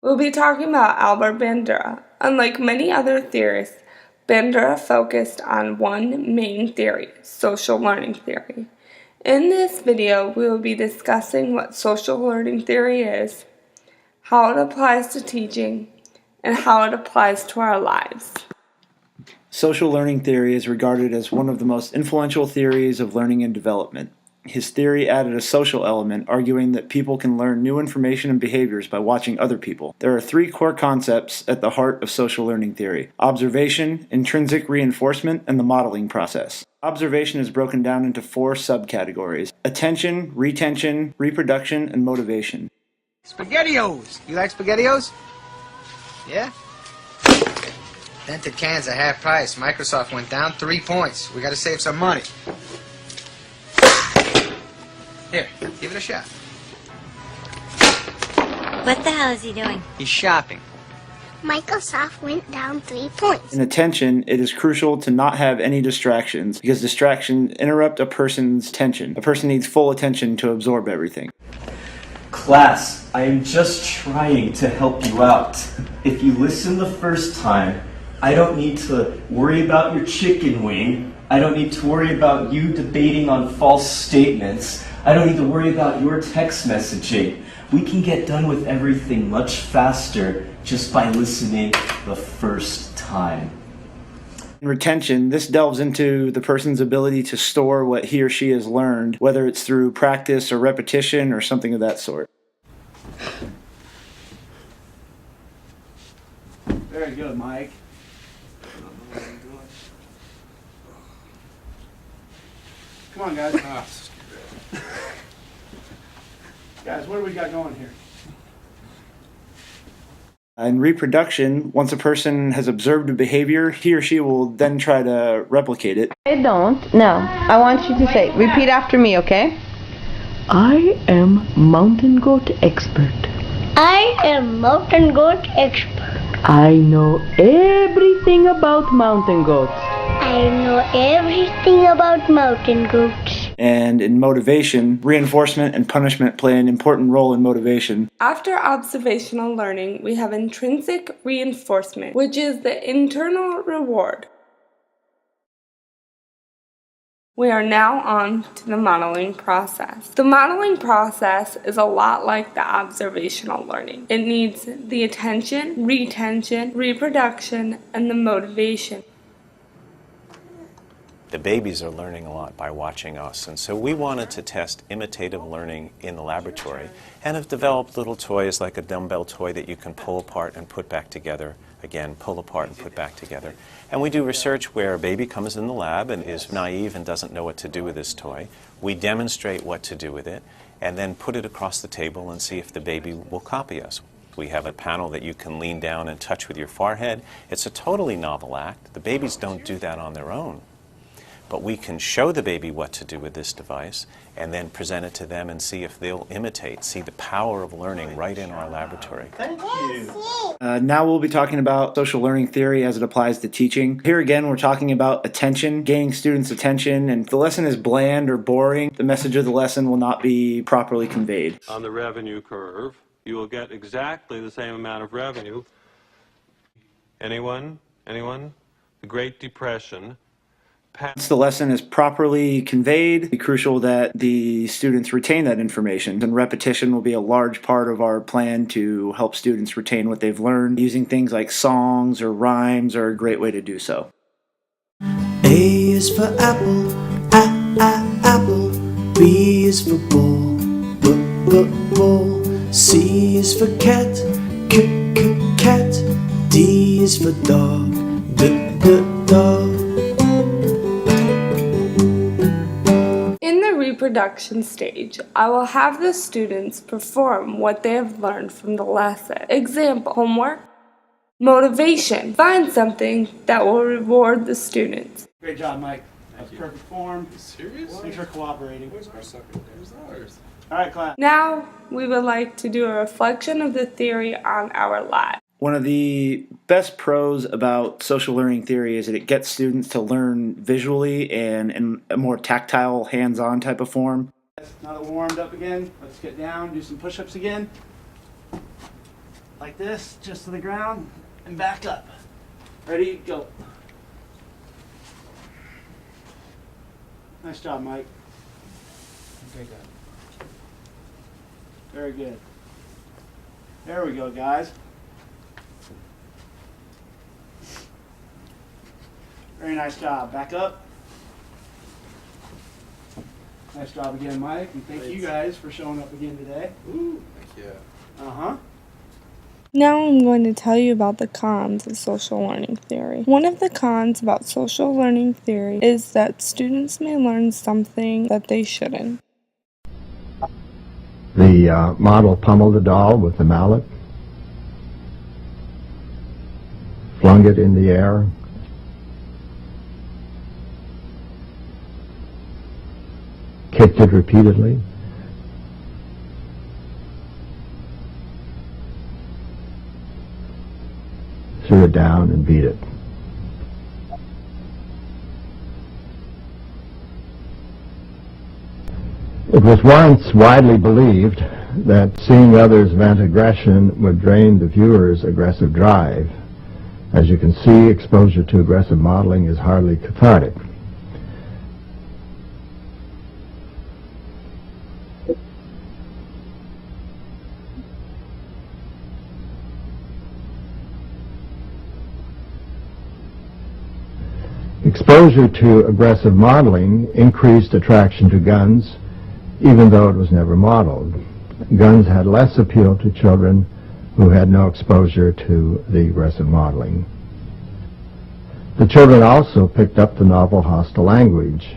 We'll be talking about Albert Bandura. Unlike many other theorists, Bandura focused on one main theory, social learning theory. In this video, we will be discussing what social learning theory is, how it applies to teaching, and how it applies to our lives. Social learning theory is regarded as one of the most influential theories of learning and development. His theory added a social element, arguing that people can learn new information and behaviors by watching other people. There are three core concepts at the heart of social learning theory: observation, intrinsic reinforcement, and the modeling process. Observation is broken down into four subcategories: attention, retention, reproduction, and motivation. SpaghettiOs! You like SpaghettiOs? Yeah? Dented cans at half price. Microsoft went down 3 points. We gotta save some money. Here, give it a shot. What the hell is he doing? He's shopping. Microsoft went down 3 points. In attention, it is crucial to not have any distractions because distractions interrupt a person's attention. A person needs full attention to absorb everything. Class, I am just trying to help you out. If you listen the first time, I don't need to worry about your chicken wing. I don't need to worry about you debating on false statements. I don't need to worry about your text messaging. We can get done with everything much faster just by listening the first time. In retention, this delves into the person's ability to store what he or she has learned, whether it's through practice or repetition or something of that sort. Very good, Mike. Come on, guys. Guys, what do we got going here? In reproduction, once a person has observed a behavior, he or she will then try to replicate it. I don't. No. I want you to say, repeat after me, okay? I am mountain goat expert. I am mountain goat expert. I know everything about mountain goats. I know everything about mountain goats. And in motivation, reinforcement and punishment play an important role in motivation. After observational learning, we have intrinsic reinforcement, which is the internal reward. We are now on to the modeling process. The modeling process is a lot like the observational learning. It needs the attention, retention, reproduction, and the motivation. The babies are learning a lot by watching us, and so we wanted to test imitative learning in the laboratory and have developed little toys like a dumbbell toy that you can pull apart and put back together. Again, pull apart and put back together. And we do research where a baby comes in the lab and is naive and doesn't know what to do with this toy. We demonstrate what to do with it and then put it across the table and see if the baby will copy us. We have a panel that you can lean down and touch with your forehead. It's a totally novel act. The babies don't do that on their own. But we can show the baby what to do with this device and then present it to them and see if they'll imitate, see the power of learning right in our laboratory. Thank you. Now we'll be talking about social learning theory as it applies to teaching. Here again, we're talking about attention, gaining students' attention, and if the lesson is bland or boring, the message of the lesson will not be properly conveyed. On the revenue curve, you will get exactly the same amount of revenue. Anyone? Anyone? The Great Depression. Once the lesson is properly conveyed, it's crucial that the students retain that information, and repetition will be a large part of our plan to help students retain what they've learned. Using things like songs or rhymes are a great way to do so. A is for apple, apple. B is for ball, ball. C is for cat, cat. D is for dog, dog. Reproduction stage, I will have the students perform what they have learned from the lesson. Example, homework, motivation. Find something that will reward the students. Great job, Mike. That was perfect form. Serious? Thanks for cooperating. Where's our second? Where's ours? All right, class. Now, we would like to do a reflection of the theory on our lab. One of the best pros about social learning theory is that it gets students to learn visually and in a more tactile, hands-on type of form. Now that we're warmed up again, let's get down, do some push-ups again. like this, just to the ground, and back up. Ready, go. Nice job, Mike. Okay, good. Very good. There we go, guys. Very nice job. Back up. Nice job again, Mike. And thank you guys for showing up again today. Ooh, thank you. Uh-huh. Now I'm going to tell you about the cons of social learning theory. One of the cons about social learning theory is that students may learn something that they shouldn't. The model pummeled the doll with the mallet, flung it in the air, kicked it repeatedly, threw it down and beat it. It was once widely believed that seeing others vent aggression would drain the viewer's aggressive drive. As you can see, exposure to aggressive modeling is hardly cathartic. Exposure to aggressive modeling increased attraction to guns, even though it was never modeled. Guns had less appeal to children who had no exposure to the aggressive modeling. The children also picked up the novel hostile language.